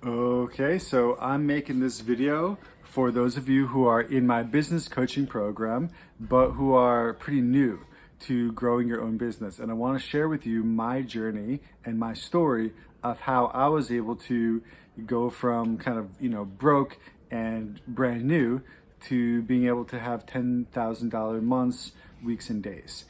Okay, so I'm making this video for those of you who are in my business coaching program, but who are pretty new to growing your own business. And I want to share with you my journey and my story of how I was able to go from kind of, broke and brand new to being able to have $10,000 months, weeks, and days.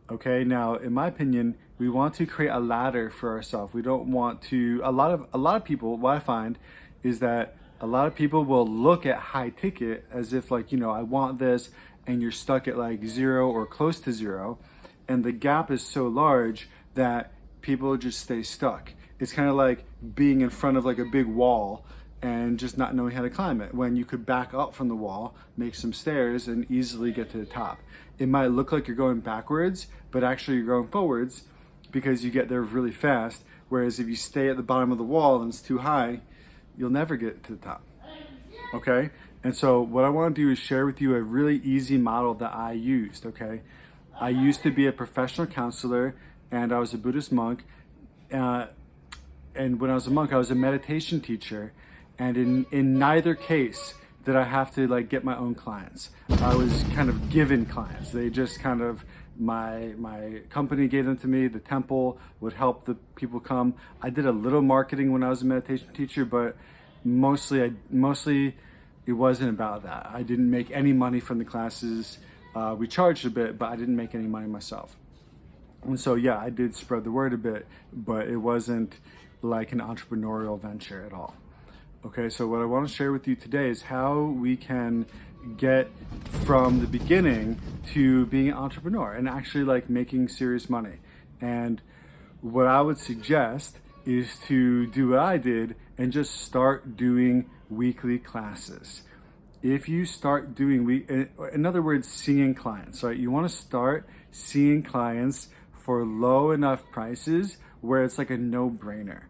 Okay, now in my opinion, we want to create a ladder for ourselves. We don't want to. A lot of people. What I find is that a lot of people will look at high ticket as if like I want this, and you're stuck at like zero or close to zero, and the gap is so large that people just stay stuck. It's kind of like being in front of like a big wall and just not knowing how to climb it, when you could back up from the wall, make some stairs, and easily get to the top. It might look like you're going backwards, but actually you're going forwards because you get there really fast. Whereas if you stay at the bottom of the wall and it's too high, you'll never get to the top. Okay? And so what I want to do is share with you a really easy model that I used. Okay? I used to be a professional counselor, and I was a Buddhist monk. And when I was a monk, I was a meditation teacher. And in neither case did I have to like get my own clients. I was kind of given clients. They just kind of, my company gave them to me. The temple would help the people come. I did a little marketing when I was a meditation teacher, but mostly it wasn't about that. I didn't make any money from the classes. We charged a bit, but I didn't make any money myself. And so yeah, I did spread the word a bit, but it wasn't like an entrepreneurial venture at all. Okay, so what I want to share with you today is how we can get from the beginning to being an entrepreneur and actually like making serious money. And what I would suggest is to do what I did and just start doing weekly classes. If you start doing in other words, seeing clients, right? You want to start seeing clients for low enough prices where it's like a no-brainer.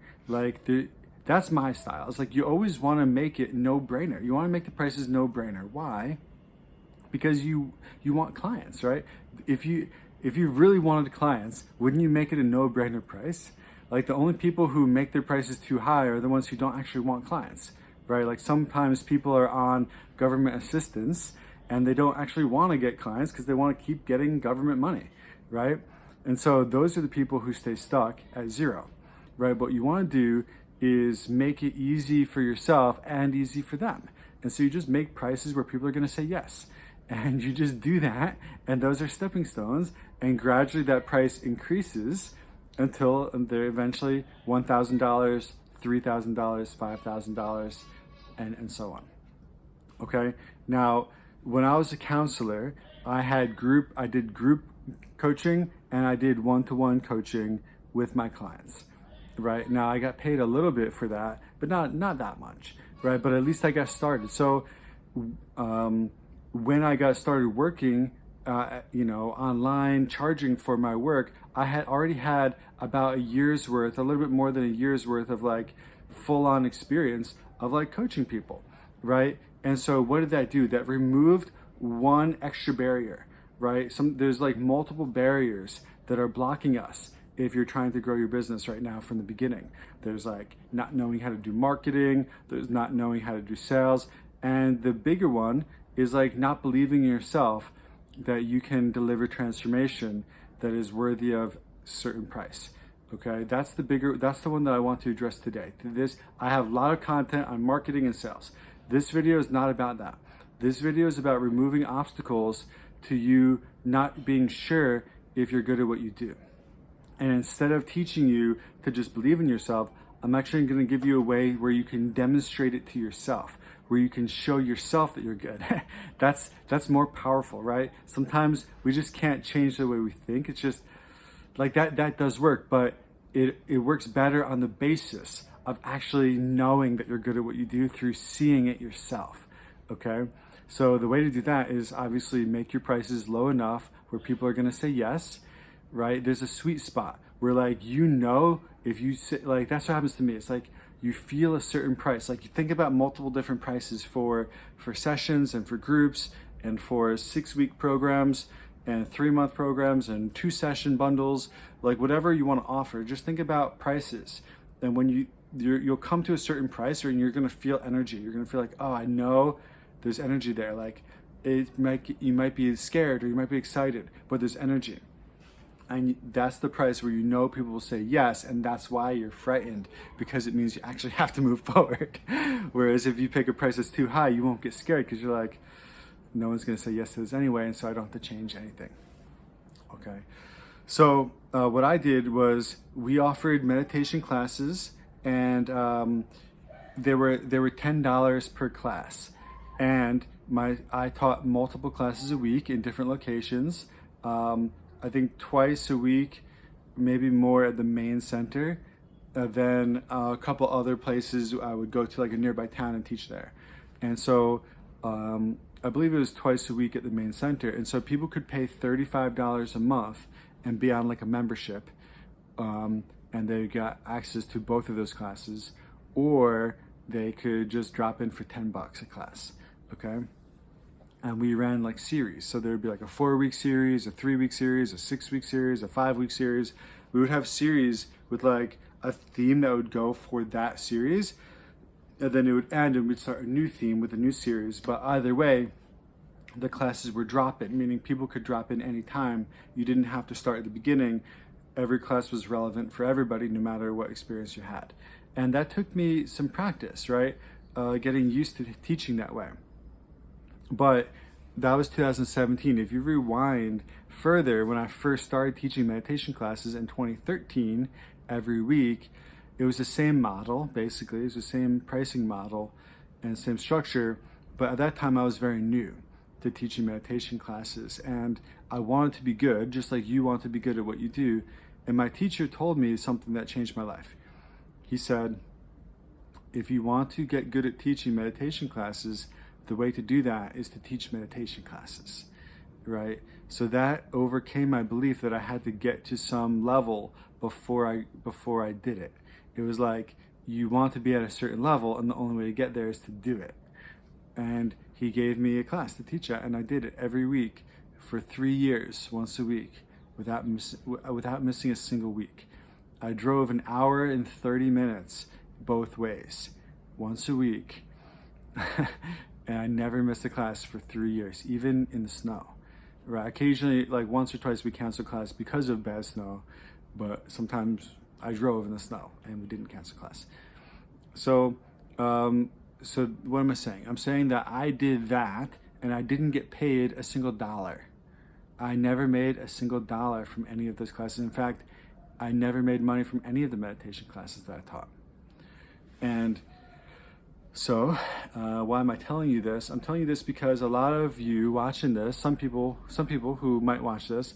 That's my style. It's like you always want to make it no-brainer. You want to make the prices no-brainer. Why? Because you want clients, right? If you really wanted clients, wouldn't you make it a no-brainer price? Like the only people who make their prices too high are the ones who don't actually want clients, right? Like sometimes people are on government assistance and they don't actually want to get clients because they want to keep getting government money, right? And so those are the people who stay stuck at zero, right? What you want to do is make it easy for yourself and easy for them. And so you just make prices where people are going to say yes. And you just do that. And those are stepping stones. And gradually that price increases until they're eventually $1,000, $3,000, $5,000, and so on. Okay. Now, when I was a counselor, I did group coaching and I did one-to-one coaching with my clients. Right now, I got paid a little bit for that, but not that much, right? But at least I got started. So when I got started working, online, charging for my work, I had already had about a year's worth, a little bit more than a year's worth of like full-on experience of like coaching people, right? And so what did that do? That removed one extra barrier, right? There's like multiple barriers that are blocking us. If you're trying to grow your business right now from the beginning, there's like not knowing how to do marketing, there's not knowing how to do sales, and the bigger one is like not believing in yourself that you can deliver transformation that is worthy of a certain price. Okay, that's the one that I want to address today. I have a lot of content on marketing and sales. This video is not about that. This video is about removing obstacles to you not being sure if you're good at what you do. And instead of teaching you to just believe in yourself, I'm actually going to give you a way where you can demonstrate it to yourself, where you can show yourself that you're good. That's more powerful, right? Sometimes we just can't change the way we think. It's just like that does work, but it works better on the basis of actually knowing that you're good at what you do through seeing it yourself. Okay? So the way to do that is obviously make your prices low enough where people are going to say yes. Right? There's a sweet spot where like, if you sit, like that's what happens to me. It's like you feel a certain price. Like you think about multiple different prices for sessions and for groups and for 6-week programs and 3-month programs and 2-session bundles, like whatever you want to offer. Just think about prices. And when you'll come to a certain price, and you're gonna feel energy. You're gonna feel like, oh, I know there's energy there. Like you might be scared or you might be excited, but there's energy. And that's the price where you know people will say yes, and that's why you're frightened, because it means you actually have to move forward. Whereas if you pick a price that's too high, you won't get scared because you're like, no one's gonna say yes to this anyway, and so I don't have to change anything. Okay, so what I did was we offered meditation classes, and they were $10 per class, and I taught multiple classes a week in different locations. I think twice a week, maybe more at the main center. Then a couple other places I would go to, like a nearby town, and teach there. And so I believe it was twice a week at the main center. And so people could pay $35 a month and be on like a membership. And they got access to both of those classes, or they could just drop in for $10 a class, okay? And we ran like series. So there would be like a 4-week series, a 3-week series, a 6-week series, a 5-week series. We would have series with like a theme that would go for that series. And then it would end and we'd start a new theme with a new series. But either way, the classes were drop-in, meaning people could drop in anytime. You didn't have to start at the beginning. Every class was relevant for everybody, no matter what experience you had. And that took me some practice, right? Getting used to teaching that way. But that was 2017. If you rewind further, when I first started teaching meditation classes in 2013, every week, it was the same model, basically. It was the same pricing model and same structure. But at that time, I was very new to teaching meditation classes. And I wanted to be good, just like you want to be good at what you do. And my teacher told me something that changed my life. He said, if you want to get good at teaching meditation classes, the way to do that is to teach meditation classes, right? So that overcame my belief that I had to get to some level before I did it. It was like, you want to be at a certain level, and the only way to get there is to do it. And he gave me a class to teach at, and I did it every week for 3 years, once a week, without missing a single week. I drove 1 hour and 30 minutes both ways, once a week. And I never missed a class for 3 years, even in the snow. Right? Occasionally, like once or twice, we canceled class because of bad snow, but sometimes I drove in the snow and we didn't cancel class. So what am I saying? I'm saying that I did that and I didn't get paid a single dollar. I never made a single dollar from any of those classes. In fact, I never made money from any of the meditation classes that I taught. And so, why am I telling you this? I'm telling you this because a lot of you watching this, some people who might watch this,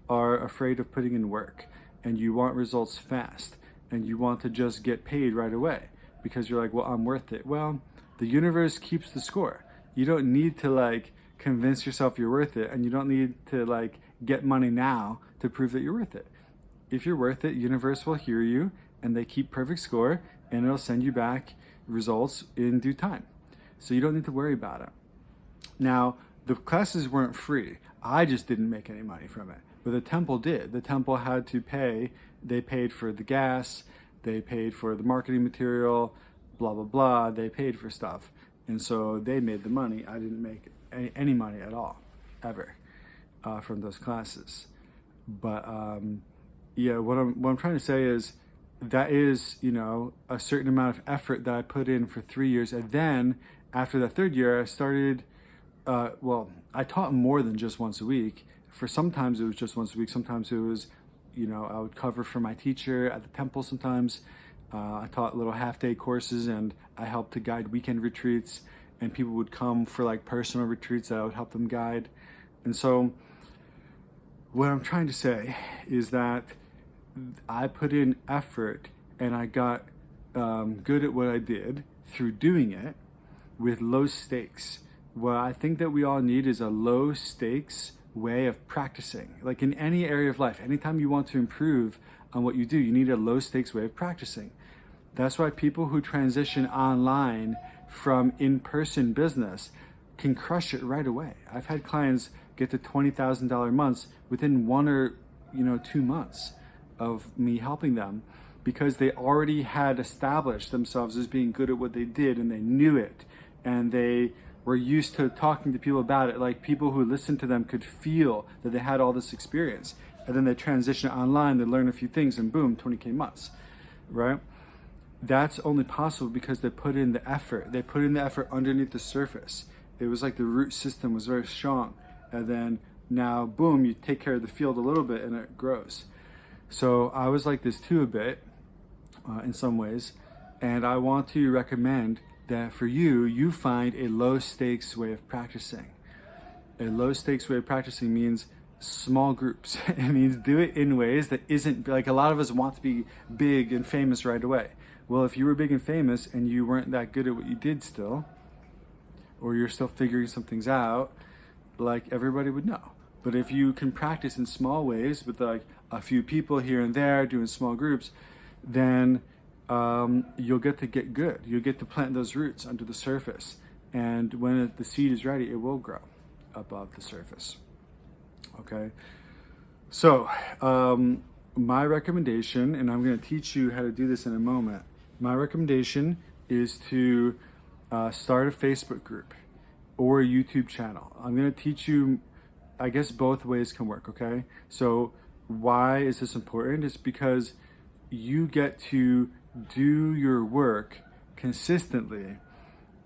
are afraid of putting in work, and you want results fast, and you want to just get paid right away because you're like, well, I'm worth it. Well, the universe keeps the score. You don't need to like convince yourself you're worth it, and you don't need to like get money now to prove that you're worth it. If you're worth it, universe will hear you, and they keep perfect score, and it'll send you back results in due time. So you don't need to worry about it. Now, the classes weren't free. I just didn't make any money from it. But the temple did. The temple had to pay. They paid for the gas. They paid for the marketing material, blah, blah, blah. They paid for stuff. And so they made the money. I didn't make any money at all, ever, from those classes. But yeah, what I'm trying to say is, that is, a certain amount of effort that I put in for 3 years. And then after the 3rd year, I started, I taught more than just once a week. For sometimes it was just once a week. Sometimes it was, I would cover for my teacher at the temple sometimes. I taught little half-day courses, and I helped to guide weekend retreats, and people would come for like personal retreats that I would help them guide. And so what I'm trying to say is that I put in effort, and I got good at what I did through doing it with low stakes. What I think that we all need is a low stakes way of practicing. Like in any area of life, anytime you want to improve on what you do, you need a low stakes way of practicing. That's why people who transition online from in-person business can crush it right away. I've had clients get to $20,000 months within 1 or 2 months of me helping them. because they already had established themselves as being good at what they did, and they knew it, and they were used to talking to people about it. Like, people who listened to them could feel that they had all this experience, and then they transition online, they learn a few things, and boom, 20K months, right? That's only possible because they put in the effort. They put in the effort underneath the surface. It was like the root system was very strong, and then now boom, you take care of the field a little bit and it grows. So I was like this too a bit, in some ways, and I want to recommend that for you, you find a low stakes way of practicing. A low stakes way of practicing means small groups. It means do it in ways that isn't, like, a lot of us want to be big and famous right away. Well, if you were big and famous and you weren't that good at what you did still, or you're still figuring some things out, like, everybody would know. But if you can practice in small ways with like a few people here and there doing small groups, then you'll get to get good. You'll get to plant those roots under the surface. And when the seed is ready, it will grow above the surface. Okay? So, my recommendation, and I'm going to teach you how to do this in a moment, my recommendation is to start a Facebook group or a YouTube channel. I'm going to teach you, I guess both ways can work, okay? So why is this important? It's because you get to do your work consistently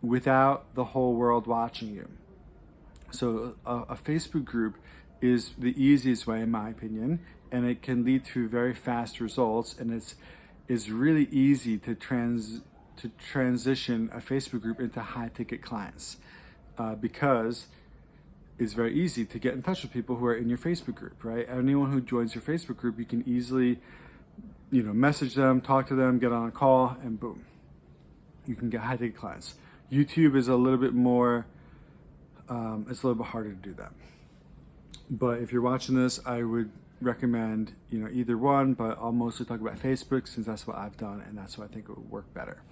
without the whole world watching you. So a Facebook group is the easiest way, in my opinion, and it can lead to very fast results, and it's really easy to transition a Facebook group into high ticket clients, because it's very easy to get in touch with people who are in your Facebook group, right? Anyone who joins your Facebook group, you can easily, message them, talk to them, get on a call, and boom, you can get high ticket clients. YouTube is a little bit more, it's a little bit harder to do that. But if you're watching this, I would recommend, either one, but I'll mostly talk about Facebook since that's what I've done and that's what I think it would work better.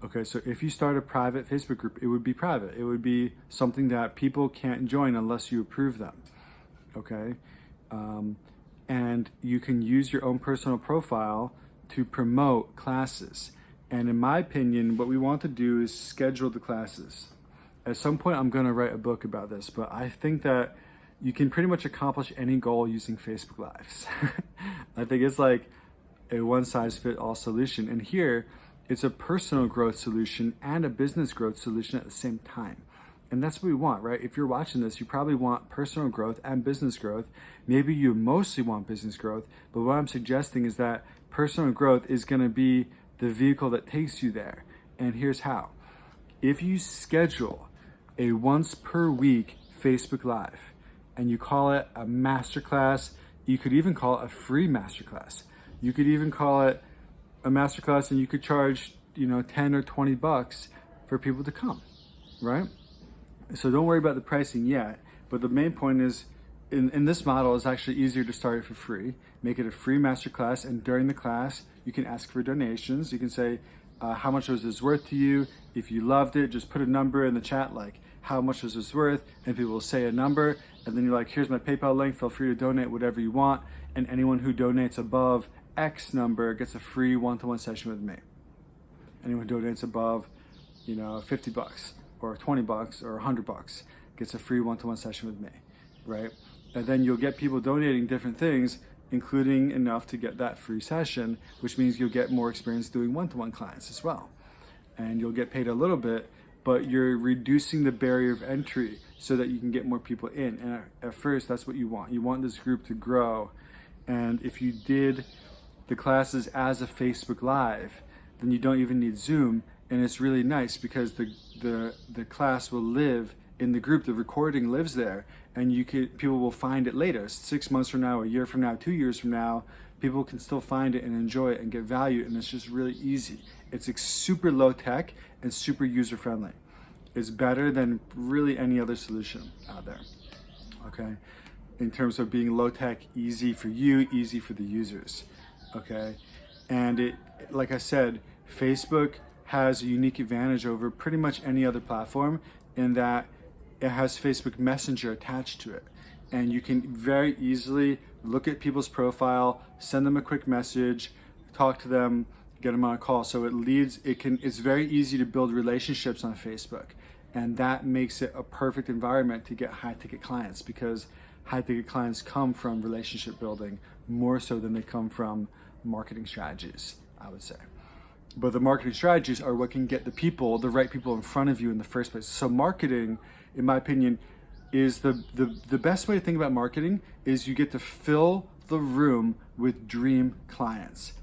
Okay, so if you start a private Facebook group, it would be private. It would be something that people can't join unless you approve them, okay? And you can use your own personal profile to promote classes. And in my opinion, what we want to do is schedule the classes. At some point, I'm gonna write a book about this, but I think that you can pretty much accomplish any goal using Facebook Lives. I think it's like a one-size-fits-all solution. And here, it's a personal growth solution and a business growth solution at the same time. And that's what we want, right? If you're watching this, you probably want personal growth and business growth. Maybe you mostly want business growth, but what I'm suggesting is that personal growth is gonna be the vehicle that takes you there. And here's how. If you schedule a once per week Facebook Live, and you call it a masterclass, you could even call it a free masterclass. You could even call it a masterclass and you could charge, 10 or 20 bucks for people to come, right? So don't worry about the pricing yet, but the main point is, in this model, it's actually easier to start it for free. Make it a free masterclass, and during the class, you can ask for donations. You can say, how much was this worth to you? If you loved it, just put a number in the chat, like, how much was this worth? And people will say a number, and then you're like, here's my PayPal link, feel free to donate whatever you want. And anyone who donates above X number gets a free one-to-one session with me. Anyone who donates above, 50 bucks or 20 bucks or 100 bucks gets a free one-to-one session with me, right? And then you'll get people donating different things, including enough to get that free session, which means you'll get more experience doing one-to-one clients as well. And you'll get paid a little bit, but you're reducing the barrier of entry so that you can get more people in. And at first, that's what you want. You want this group to grow. And if you did the classes as a Facebook Live, then you don't even need Zoom. And it's really nice because the class will live in the group. The recording lives there, and people will find it later. 6 months from now, a year from now, 2 years from now, people can still find it and enjoy it and get value. And it's just really easy. It's super low tech and super user friendly. It's better than really any other solution out there, okay? In terms of being low tech, easy for you, easy for the users, okay? And like I said, Facebook has a unique advantage over pretty much any other platform in that it has Facebook Messenger attached to it. And you can very easily look at people's profile, send them a quick message, talk to them, get them on a call. So it's very easy to build relationships on Facebook. And that makes it a perfect environment to get high ticket clients, because high ticket clients come from relationship building more so than they come from marketing strategies, I would say. But the marketing strategies are what can get the right people in front of you in the first place. So marketing, in my opinion, is the best way to think about marketing is you get to fill the room with dream clients.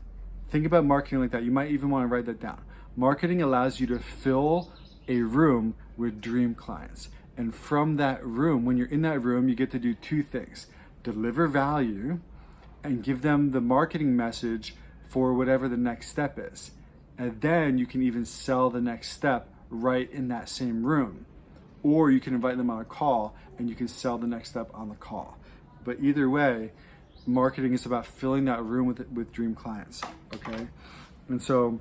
Think about marketing like that. You might even want to write that down. Marketing allows you to fill a room with dream clients. And from that room, when you're in that room, you get to do two things: deliver value and give them the marketing message for whatever the next step is. And then you can even sell the next step right in that same room. Or you can invite them on a call and you can sell the next step on the call. But either way, marketing is about filling that room with dream clients, okay? And so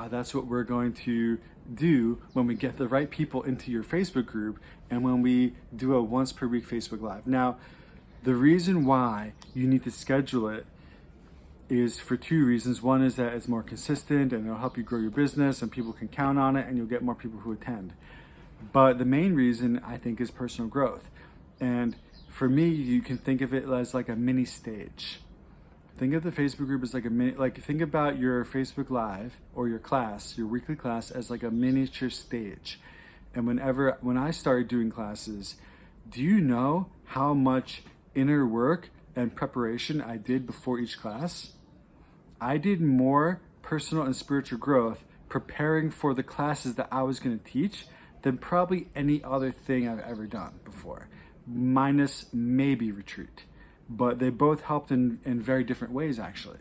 that's what we're going to do when we get the right people into your Facebook group and when we do a once per week Facebook Live. Now, the reason why you need to schedule it is for two reasons. One is that it's more consistent and it'll help you grow your business and people can count on it and you'll get more people who attend. But the main reason, I think, is personal growth. And for me, you can think of it as like a mini stage. Think of the Facebook group as like think about your Facebook Live or your class, your weekly class, as like a miniature stage. And when I started doing classes, do you know how much inner work and preparation I did before each class? I did more personal and spiritual growth preparing for the classes that I was going to teach than probably any other thing I've ever done before, minus maybe retreat. But they both helped in very different ways, actually.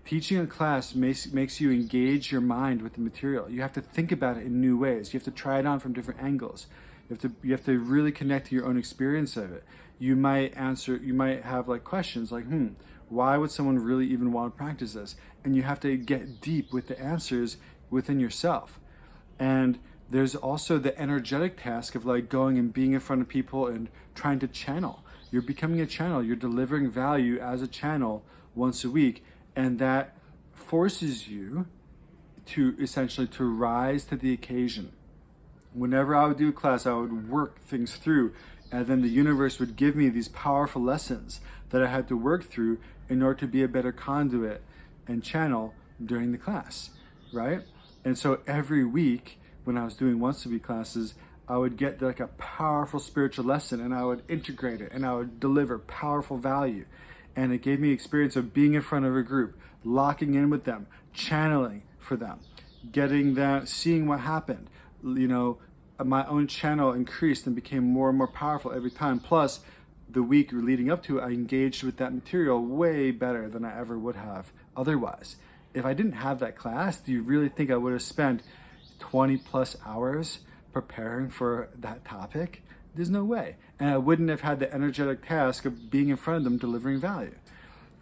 Teaching a class makes you engage your mind with the material. You have to think about it in new ways. You have to try it on from different angles. You have to really connect to your own experience of it. You might have like questions like, why would someone really even want to practice this? And you have to get deep with the answers within yourself. And there's also the energetic task of like going and being in front of people and trying to channel. You're becoming a channel. You're delivering value as a channel once a week. And that forces you to essentially to rise to the occasion. Whenever I would do a class, I would work things through, and then the universe would give me these powerful lessons that I had to work through in order to be a better conduit and channel during the class, right? And so every week when I was doing once a week classes, I would get like a powerful spiritual lesson and I would integrate it and I would deliver powerful value. And it gave me experience of being in front of a group, locking in with them, channeling for them, getting them, seeing what happened. You know, my own channel increased and became more and more powerful every time. Plus, the week leading up to it, I engaged with that material way better than I ever would have otherwise. If I didn't have that class, do you really think I would have spent 20 plus hours preparing for that topic? There's no way. And I wouldn't have had the energetic task of being in front of them delivering value.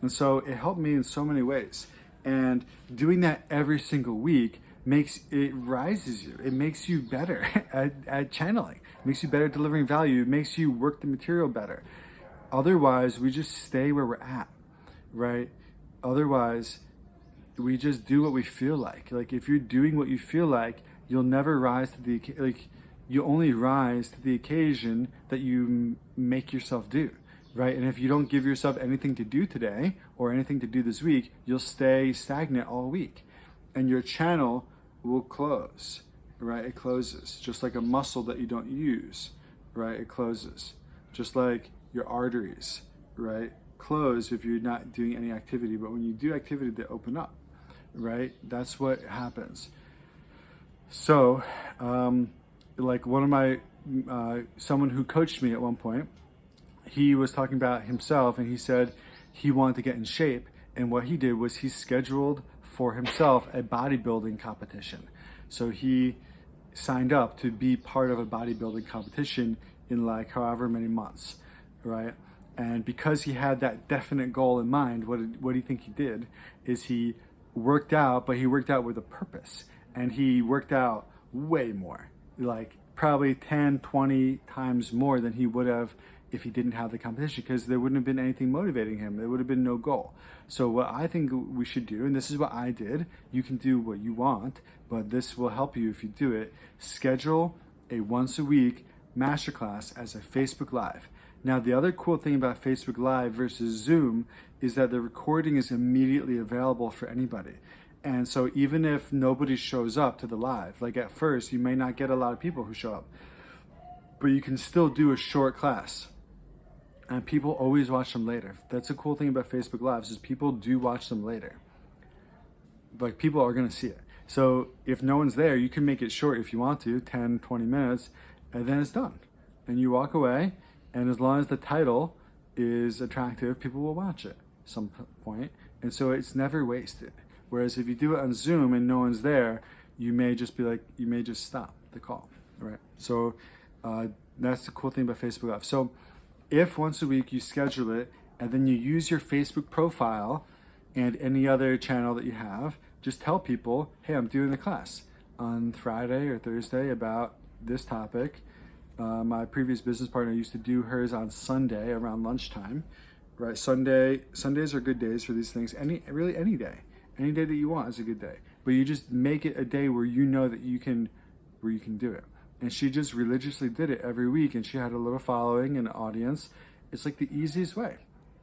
And so it helped me in so many ways. And doing that every single week rises you. It makes you better at channeling. It makes you better at delivering value. It makes you work the material better. Otherwise, we just stay where we're at, right? Otherwise, we just do what we feel like. Like if you're doing what you feel like, you'll never rise to the, you only rise to the occasion that you make yourself do, right? And if you don't give yourself anything to do today or anything to do this week, you'll stay stagnant all week. And your channel will close, right? It closes, just like a muscle that you don't use, right? It closes. Just like your arteries, right? Close if you're not doing any activity, but when you do activity, they open up, right? That's what happens. So, like one of my, someone who coached me at one point, he was talking about himself and he said he wanted to get in shape. And what he did was he scheduled for himself a bodybuilding competition. So he signed up to be part of a bodybuilding competition in like however many months, right? And because he had that definite goal in mind, what do you think he did? Is he worked out, but he worked out with a purpose. And he worked out way more, like probably 10, 20 times more than he would have if he didn't have the competition, because there wouldn't have been anything motivating him. There would have been no goal. So what I think we should do, and this is what I did, you can do what you want, but this will help you if you do it, schedule a once a week masterclass as a Facebook Live. Now, the other cool thing about Facebook Live versus Zoom is that the recording is immediately available for anybody. And so even if nobody shows up to the live, like at first, you may not get a lot of people who show up, but you can still do a short class. And people always watch them later. That's a cool thing about Facebook Lives is people do watch them later. Like people are gonna see it. So if no one's there, you can make it short if you want to, 10, 20 minutes, and then it's done. And you walk away, and as long as the title is attractive, people will watch it at some point. And so it's never wasted. Whereas if you do it on Zoom and no one's there, you may just be like, you may just stop the call, right? So that's the cool thing about Facebook Live. So if once a week you schedule it and then you use your Facebook profile and any other channel that you have, just tell people, hey, I'm doing the class on Friday or Thursday about this topic. My previous business partner used to do hers on Sunday around lunchtime, right? Sundays are good days for these things. Any day that you want is a good day, but you just make it a day where you know that you can do it. And she just religiously did it every week, and she had a little following and an audience. It's like the easiest way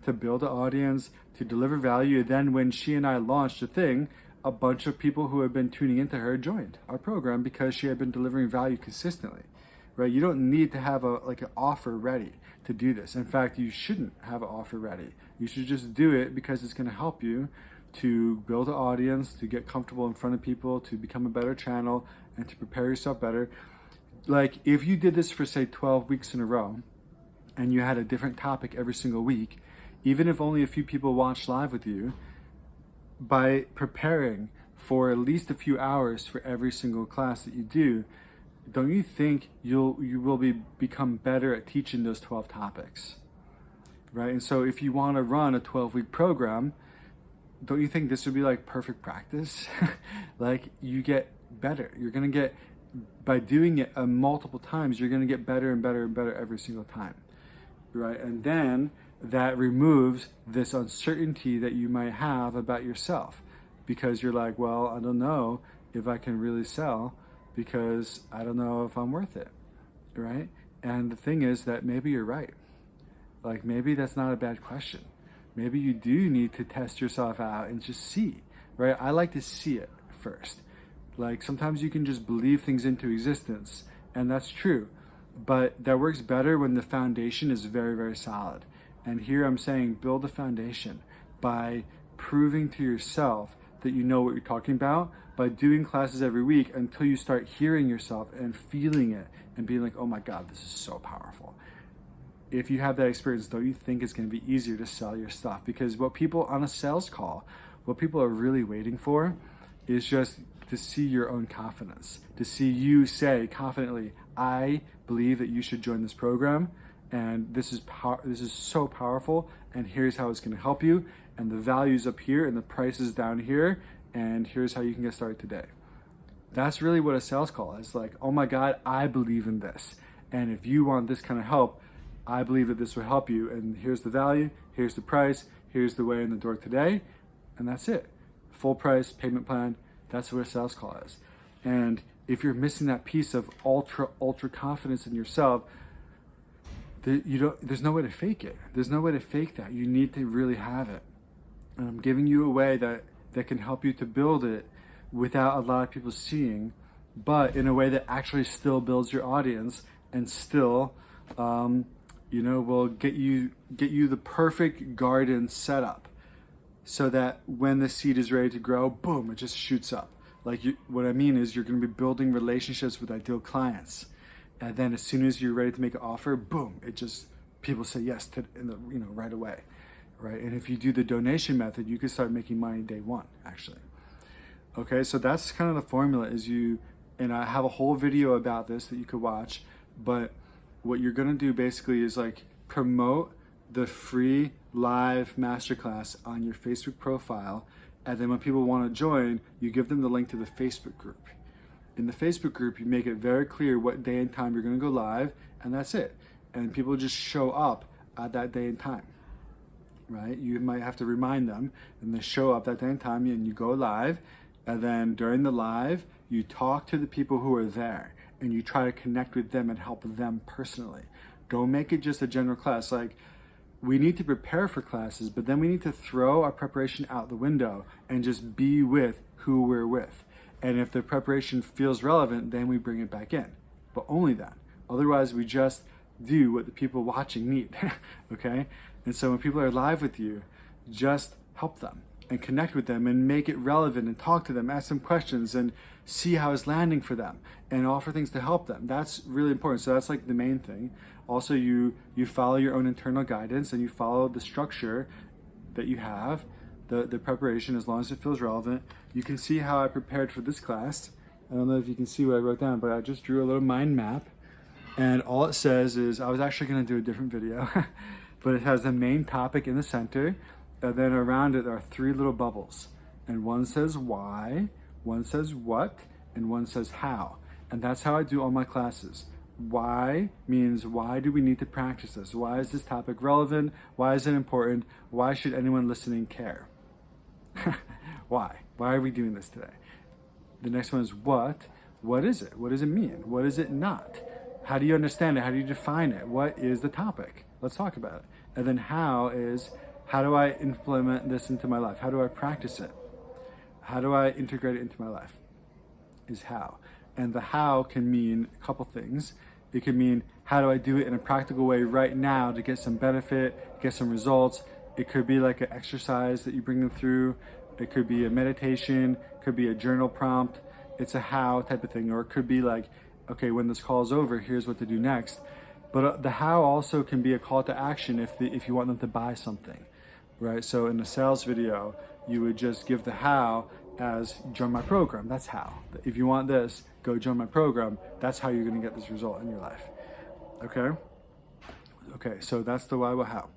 to build an audience, to deliver value. And then when she and I launched the thing, a bunch of people who had been tuning into her joined our program because she had been delivering value consistently, right? You don't need to have an offer ready to do this. In fact, you shouldn't have an offer ready. You should just do it because it's going to help you to build an audience, to get comfortable in front of people, to become a better channel, and to prepare yourself better. Like if you did this for say 12 weeks in a row and you had a different topic every single week, even if only a few people watched live with you, by preparing for at least a few hours for every single class that you do, don't you think you will become better at teaching those 12 topics, right? And so if you want to run a 12-week program, don't you think this would be like perfect practice? Like you get better. You're going to get, by doing it multiple times, you're going to get better and better and better every single time, right? And then that removes this uncertainty that you might have about yourself, because you're like, well, I don't know if I can really sell because I don't know if I'm worth it, right? And the thing is that maybe you're right. Like maybe that's not a bad question. Maybe you do need to test yourself out and just see, right? I like to see it first. Like sometimes you can just believe things into existence, and that's true, but that works better when the foundation is very, very solid. And here I'm saying build the foundation by proving to yourself that you know what you're talking about, by doing classes every week until you start hearing yourself and feeling it and being like, oh my God, this is so powerful. If you have that experience, don't you think it's going to be easier to sell your stuff? Because what people on a sales call, what people are really waiting for is just to see your own confidence, to see you say confidently, I believe that you should join this program, and this is so powerful, and here's how it's going to help you, and the value's up here, and the price is down here, and here's how you can get started today. That's really what a sales call is. Like, oh my God, I believe in this, and if you want this kind of help, I believe that this will help you, and here's the value, here's the price, here's the way in the door today, and that's it. Full price, payment plan, that's what a sales call is. And if you're missing that piece of ultra confidence in yourself, there's no way to fake it. There's no way to fake that. You need to really have it. And I'm giving you a way that can help you to build it without a lot of people seeing, but in a way that actually still builds your audience and still, will get you the perfect garden setup, so that when the seed is ready to grow, boom, it just shoots up. What I mean is you're going to be building relationships with ideal clients, and then as soon as you're ready to make an offer, boom, people say yes to right away, right? And if you do the donation method, you can start making money day one, actually. Okay, so that's kind of the formula. And I have a whole video about this that you could watch, but what you're going to do basically is promote the free live masterclass on your Facebook profile, and then when people want to join, you give them the link to the Facebook group. In the Facebook group, you make it very clear what day and time you're going to go live, and that's it. and people just show up at that day and time, right? You might have to remind them, and they show up that day and time, and you go live, and then during the live, you talk to the people who are there, and you try to connect with them and help them personally. Don't make it just a general class. Like, we need to prepare for classes, but then we need to throw our preparation out the window and just be with who we're with. And if the preparation feels relevant, then we bring it back in, but only then. Otherwise, we just do what the people watching need, okay? And so when people are live with you, just help them and connect with them and make it relevant and talk to them, ask them questions and see how it's landing for them and offer things to help them. That's really important. So that's like the main thing. Also, you follow your own internal guidance and you follow the structure that you have, the preparation, as long as it feels relevant. You can see how I prepared for this class. I don't know if you can see what I wrote down, but I just drew a little mind map. And all it says is, I was actually going to do a different video, but it has the main topic in the center, and then around it are 3 little bubbles. And one says why, one says what, and one says how. And that's how I do all my classes. Why means, why do we need to practice this? Why is this topic relevant? Why is it important? Why should anyone listening care? Why? Why are we doing this today? The next one is what. What is it? What does it mean? What is it not? How do you understand it? How do you define it? What is the topic? Let's talk about it. And then how is, how do I implement this into my life? How do I practice it? How do I integrate it into my life? Is how. And the how can mean a couple things. It can mean, how do I do it in a practical way right now to get some benefit, get some results? It could be like an exercise that you bring them through. It could be a meditation, could be a journal prompt. It's a how type of thing. Or it could be like, okay, when this call is over, here's what to do next. But the how also can be a call to action if you want them to buy something, right? So in a sales video, you would just give the how as join my program. That's how. If you want this, go join my program. That's how you're going to get this result in your life. Okay? Okay, so that's the why, what, how.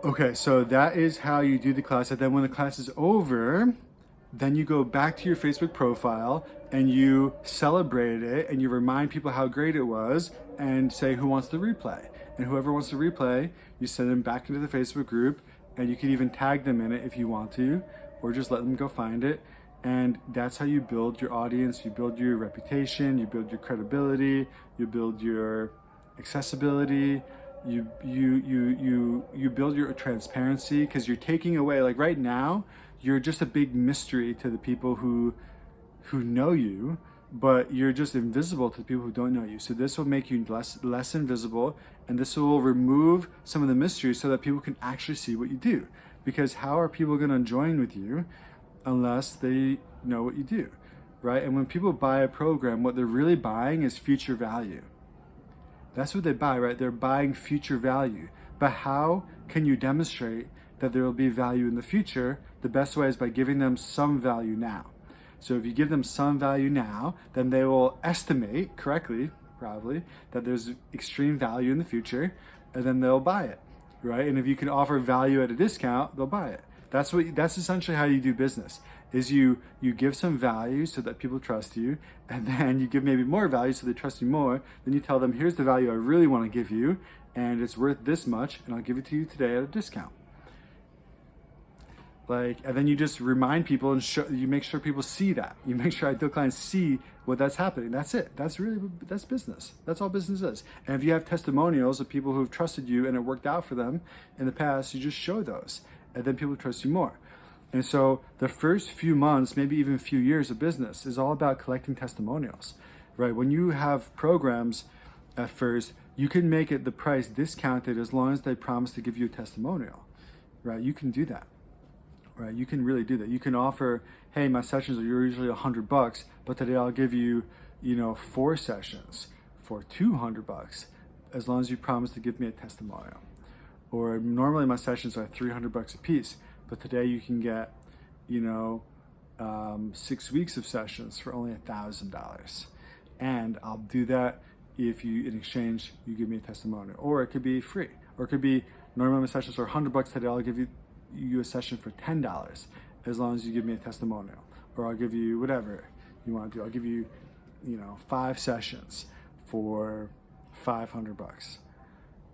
Okay, so that is how you do the class. And then when the class is over, then you go back to your Facebook profile and you celebrate it and you remind people how great it was and say who wants to replay. And whoever wants to replay, you send them back into the Facebook group, and you can even tag them in it if you want to, or just let them go find it. And that's how you build your audience, you build your reputation, you build your credibility, you build your accessibility, you build your transparency, because you're taking away, like right now, you're just a big mystery to the people who know you, but you're just invisible to the people who don't know you. So this will make you less invisible, and this will remove some of the mystery so that people can actually see what you do. Because how are people going to join with you unless they know what you do, right? And when people buy a program, what they're really buying is future value. That's what they buy, right? They're buying future value. But how can you demonstrate that there will be value in the future? The best way is by giving them some value now. So if you give them some value now, then they will estimate correctly, probably, that there's extreme value in the future, and then they'll buy it, right? And if you can offer value at a discount, they'll buy it. That's essentially how you do business, is you give some value so that people trust you, and then you give maybe more value so they trust you more. Then you tell them, here's the value I really want to give you, and it's worth this much, and I'll give it to you today at a discount. And then you just remind people and you make sure people see that. You make sure ideal clients see what that's happening. That's it. That's business. That's all business is. And if you have testimonials of people who've trusted you and it worked out for them in the past, you just show those, and then people trust you more. And so the first few months, maybe even a few years of business is all about collecting testimonials, right? When you have programs at first, you can make it the price discounted as long as they promise to give you a testimonial, right? You can do that. Right, you can really do that. You can offer, hey, my sessions are usually $100, but today I'll give you, 4 sessions for $200, as long as you promise to give me a testimonial. Or normally my sessions are $300 a piece, but today you can get, 6 weeks of sessions for only $1,000, and I'll do that if you, in exchange, you give me a testimonial. Or it could be free, or it could be normally my sessions are $100 today. I'll give you a session for $10 as long as you give me a testimonial, or I'll give you whatever you want to do. I'll give you 5 sessions for $500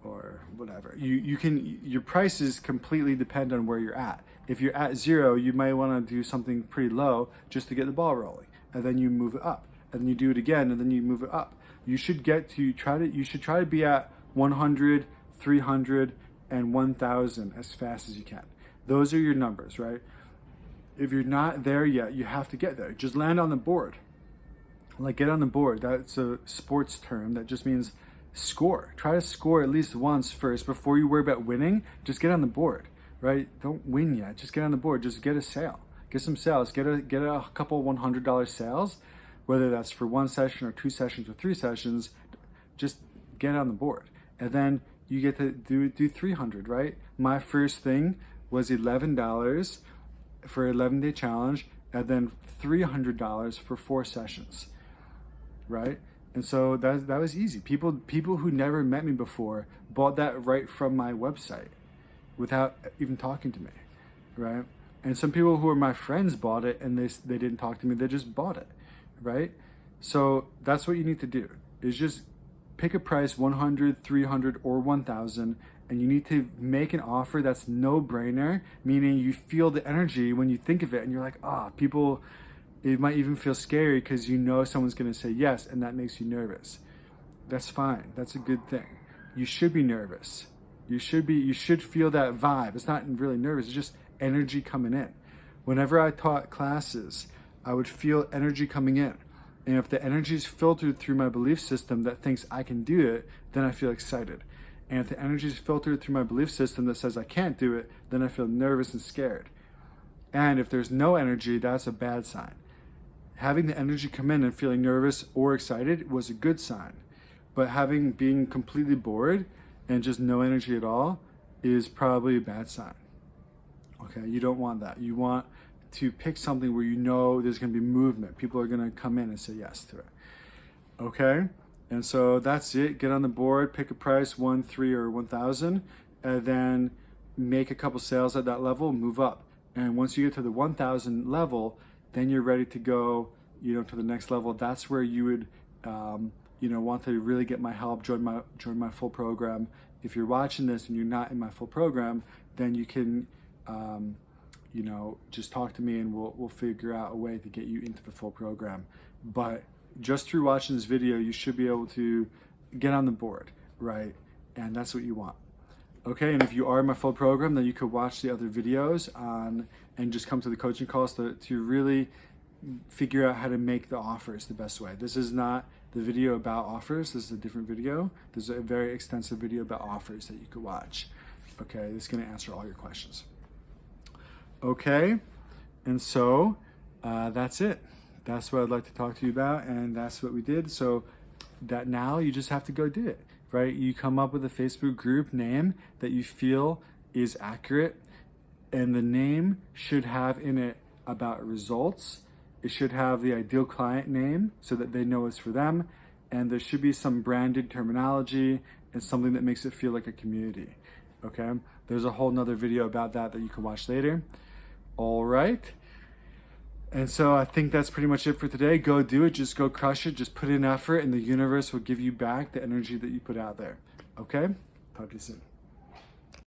or whatever. Your prices completely depend on where you're at. If you're at 0, you might want to do something pretty low just to get the ball rolling, and then you move it up, and then you do it again, and then you move it up. You should try to be at 100, 300, and 1,000 as fast as you can. Those are your numbers, right? If you're not there yet, you have to get there. Just land on the board. Like, get on the board. That's a sports term that just means score. Try to score at least once first before you worry about winning. Just get on the board, right? Don't win yet. Just get on the board. Just get a sale. Get some sales. Get a couple $100 sales, whether that's for 1 session or 2 sessions or 3 sessions. Just get on the board, and then you get to do 300, right? My first thing was $11 for an 11-day challenge, and then $300 for 4 sessions, right? And so that was easy. People who never met me before bought that right from my website without even talking to me, right? And some people who are my friends bought it, and they didn't talk to me, they just bought it, right? So that's what you need to do, is just pick a price, 100, 300, or 1,000, and you need to make an offer that's no-brainer, meaning you feel the energy when you think of it, and you're like, people, it might even feel scary because you know someone's going to say yes, and that makes you nervous. That's fine. That's a good thing. You should be nervous. You should feel that vibe. It's not really nervous. It's just energy coming in. Whenever I taught classes, I would feel energy coming in. And if the energy is filtered through my belief system that thinks I can do it, then I feel excited. And if the energy is filtered through my belief system that says I can't do it, then I feel nervous and scared. And if there's no energy, that's a bad sign. Having the energy come in and feeling nervous or excited was a good sign. But being completely bored and just no energy at all is probably a bad sign. Okay, you don't want that. You want to pick something where you know there's going to be movement. People are going to come in and say yes to it. Okay, and so that's it. Get on the board, pick a price, 1, 3, or 1,000, and then make a couple sales at that level, move up. And once you get to the 1,000 level, then you're ready to go, to the next level. That's where you would, want to really get my help, join my full program. If you're watching this and you're not in my full program, then you can, just talk to me and we'll figure out a way to get you into the full program. But just through watching this video, you should be able to get on the board, right? And that's what you want. Okay, and if you are in my full program, then you could watch the other videos and just come to the coaching calls to really figure out how to make the offers the best way. This is not the video about offers. This is a different video. There's a very extensive video about offers that you could watch. Okay, this is going to answer all your questions. Okay, and so that's it. That's what I'd like to talk to you about, and that's what we did. So that now you just have to go do it, right? You come up with a Facebook group name that you feel is accurate, and the name should have in it about results. It should have the ideal client name so that they know it's for them, and there should be some branded terminology and something that makes it feel like a community. Okay, there's a whole nother video about that you can watch later. All right, and so I think that's pretty much it for today. Go do it, just go crush it, just put in effort, and the universe will give you back the energy that you put out there. Okay, talk to you soon.